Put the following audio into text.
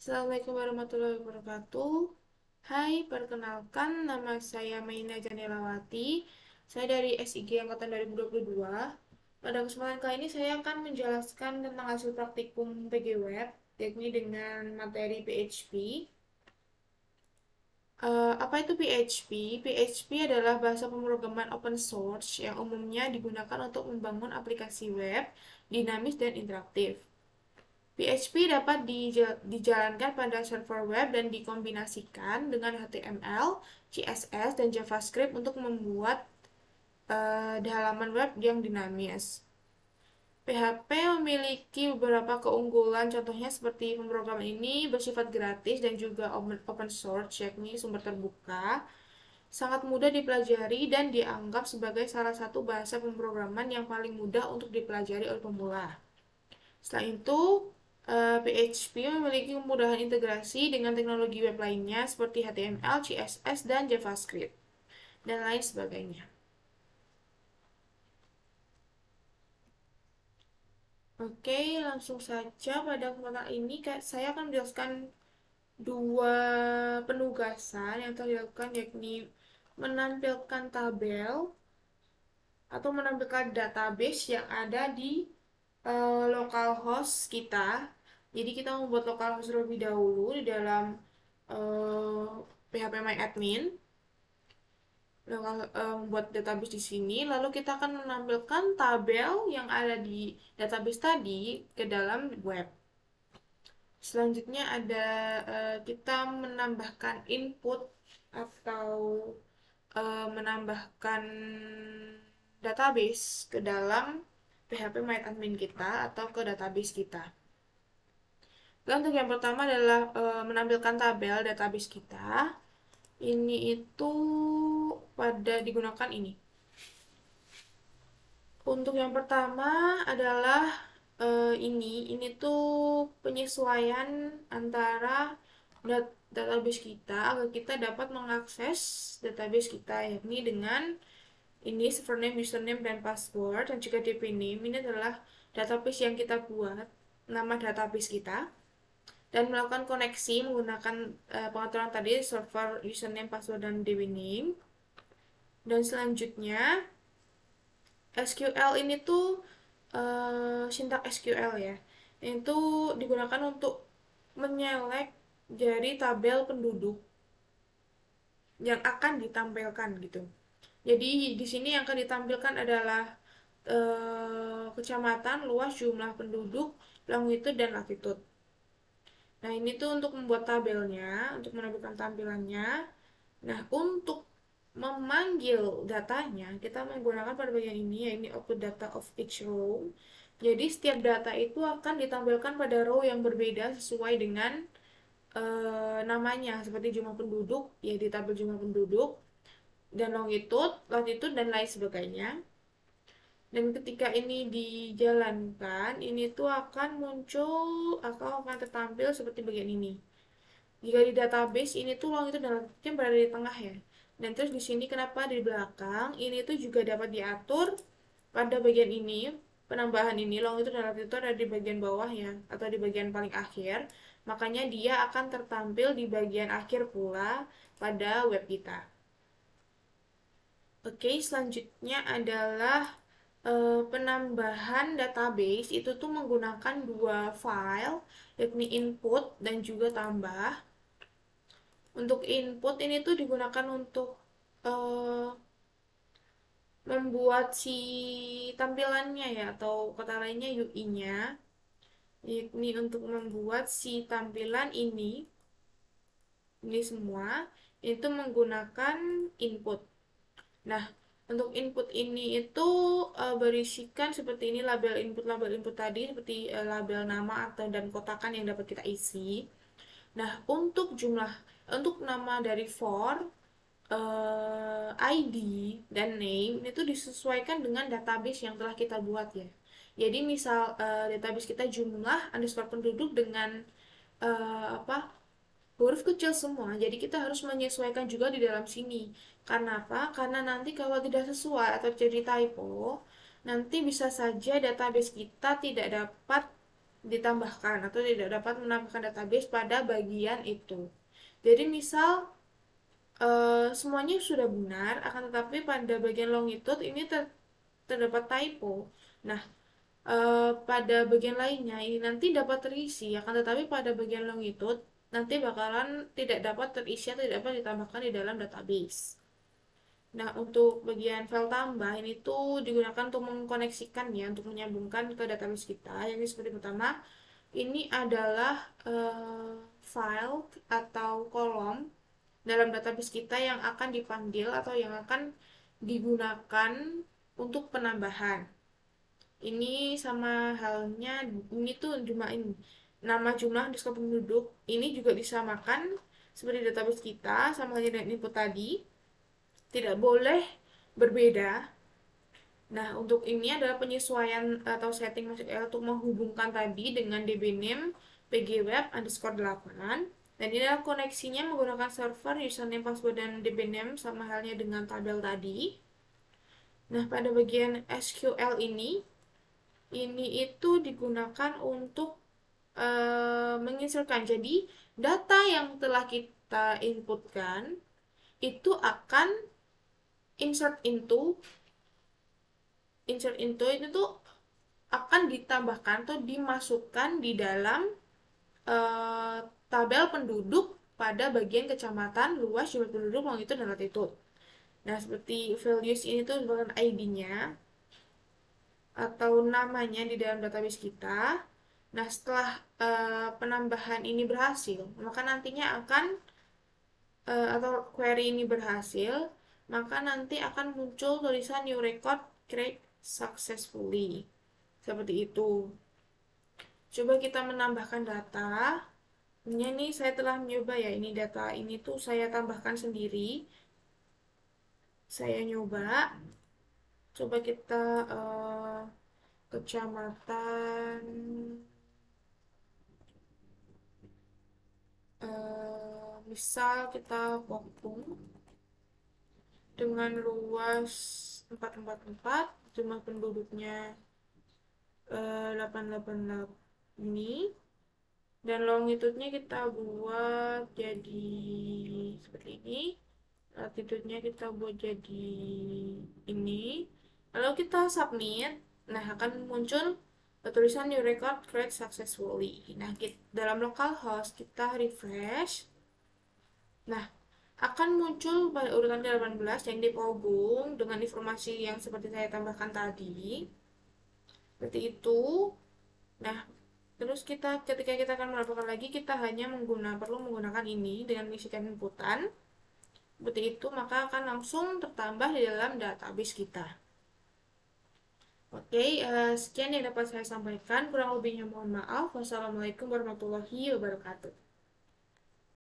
Assalamualaikum warahmatullahi wabarakatuh. Hai, perkenalkan nama saya Maina Janelawati. Saya dari SIG Angkatan 2022. Pada kesempatan kali ini saya akan menjelaskan tentang hasil praktikum PG Web, yakni dengan materi PHP. Apa itu PHP? PHP adalah bahasa pemrograman open source yang umumnya digunakan untuk membangun aplikasi web dinamis dan interaktif. PHP dapat dijalankan pada server web dan dikombinasikan dengan HTML, CSS, dan JavaScript untuk membuat halaman web yang dinamis. PHP memiliki beberapa keunggulan, contohnya seperti pemrograman ini bersifat gratis dan juga open source, yakni sumber terbuka, sangat mudah dipelajari dan dianggap sebagai salah satu bahasa pemrograman yang paling mudah untuk dipelajari oleh pemula. Selain itu, PHP memiliki kemudahan integrasi dengan teknologi web lainnya seperti HTML, CSS, dan JavaScript, dan lain sebagainya. Oke, langsung saja pada kesempatan ini saya akan menjelaskan dua penugasan yang telah dilakukan, yakni menampilkan tabel atau menampilkan database yang ada di localhost kita. Jadi kita membuat localhost terlebih dahulu di dalam phpMyAdmin, membuat database di sini. Lalu kita akan menampilkan tabel yang ada di database tadi ke dalam web. Selanjutnya ada kita menambahkan input atau menambahkan database ke dalam phpMyAdmin kita atau ke database kita. Dan untuk yang pertama adalah menampilkan tabel database kita. Ini itu pada digunakan ini. Untuk yang pertama adalah ini tuh penyesuaian antara database kita agar kita dapat mengakses database kita, yakni dengan ini username, username, dan password, dan juga DB name. Ini adalah database yang kita buat, nama database kita, dan melakukan koneksi menggunakan pengaturan tadi, server, username, password, dan DB name. Dan selanjutnya SQL ini tuh sintak SQL ya. Itu digunakan untuk menyelek dari tabel penduduk yang akan ditampilkan gitu. Jadi di sini yang akan ditampilkan adalah kecamatan, luas, jumlah penduduk, longitude, dan latitude. Nah, ini tuh untuk membuat tabelnya, untuk menampilkan tampilannya. Nah, untuk memanggil datanya, kita menggunakan pada bagian ini, yaitu output data of each row. Jadi, setiap data itu akan ditampilkan pada row yang berbeda sesuai dengan namanya, seperti jumlah penduduk, ya ditampil jumlah penduduk, dan longitude, latitude, dan lain sebagainya. Dan ketika ini dijalankan, ini tuh akan muncul atau akan tertampil seperti bagian ini. Jika di database ini tuh longitude dan latitude berada di tengah ya. Dan terus di sini kenapa di belakang? Ini tuh juga dapat diatur pada bagian ini. Penambahan ini longitude dan latitude ada di bagian bawah ya, atau di bagian paling akhir. Makanya dia akan tertampil di bagian akhir pula pada web kita. Oke, selanjutnya adalah penambahan database itu tuh menggunakan dua file, yakni input dan juga tambah. Untuk input ini tuh digunakan untuk eh, membuat si tampilannya ya, atau kata lainnya UI-nya, yakni untuk membuat si tampilan ini semua itu menggunakan input. Nah, untuk input ini itu berisikan seperti ini label input tadi seperti label nama atau dan kotakan yang dapat kita isi. Nah, untuk nama dari for, ID dan name itu disesuaikan dengan database yang telah kita buat ya. Jadi misal database kita jumlah underscore penduduk dengan apa, huruf kecil semua. Jadi kita harus menyesuaikan juga di dalam sini. Karena apa? Karena nanti kalau tidak sesuai atau jadi typo, nanti bisa saja database kita tidak dapat ditambahkan atau tidak dapat menambahkan database pada bagian itu. Jadi misal semuanya sudah benar, akan tetapi pada bagian longitude ini terdapat typo. Nah, pada bagian lainnya ini nanti dapat terisi, akan tetapi pada bagian longitude nanti bakalan tidak dapat terisi atau tidak dapat ditambahkan di dalam database. Nah, untuk bagian file tambah ini tuh digunakan untuk mengkoneksikan ya, untuk menyambungkan ke database kita. Yang ini seperti pertama, ini adalah file atau kolom dalam database kita yang akan dipanggil atau yang akan digunakan untuk penambahan. Ini sama halnya, ini tuh cuma ini. Nama jumlah underscore penduduk ini juga disamakan seperti database kita, sama halnya dengan input tadi. Tidak boleh berbeda. Nah, untuk ini adalah penyesuaian atau setting untuk menghubungkan tadi dengan dbname pgweb underscore 8. Dan ini adalah koneksinya menggunakan server, username, password, dan dbname sama halnya dengan tabel tadi. Nah, pada bagian SQL ini itu digunakan untuk menginsertkan. Jadi, data yang telah kita inputkan itu akan insert into itu tuh akan ditambahkan atau dimasukkan di dalam eh, tabel penduduk pada bagian kecamatan, luas, jumlah penduduk, longitude, dan latitude. Nah, seperti values ini tuh merupakan ID-nya atau namanya di dalam database kita. Nah, setelah penambahan ini berhasil, maka nantinya akan atau query ini berhasil, maka nanti akan muncul tulisan new record create successfully. Seperti itu. Coba kita menambahkan data. Ini nih saya telah mencoba ya, ini data ini tuh saya tambahkan sendiri. Saya nyoba. Coba kita kecamatan misal kita Pokpung dengan luas 444, jumlah penduduknya 888 ini, dan longitudenya kita buat jadi seperti ini, latitudenya kita buat jadi ini, lalu kita submit. Nah, akan muncul tulisan new record create successfully. Nah, dalam localhost kita refresh. Nah, akan muncul pada urutan 18 yang dipogong dengan informasi yang seperti saya tambahkan tadi. Seperti itu. Nah, terus ketika kita akan melaporkan lagi, kita hanya perlu menggunakan ini dengan mengisikan inputan. Seperti itu, maka akan langsung tertambah di dalam database kita. Oke, sekian yang dapat saya sampaikan. Kurang lebihnya mohon maaf. Wassalamualaikum warahmatullahi wabarakatuh.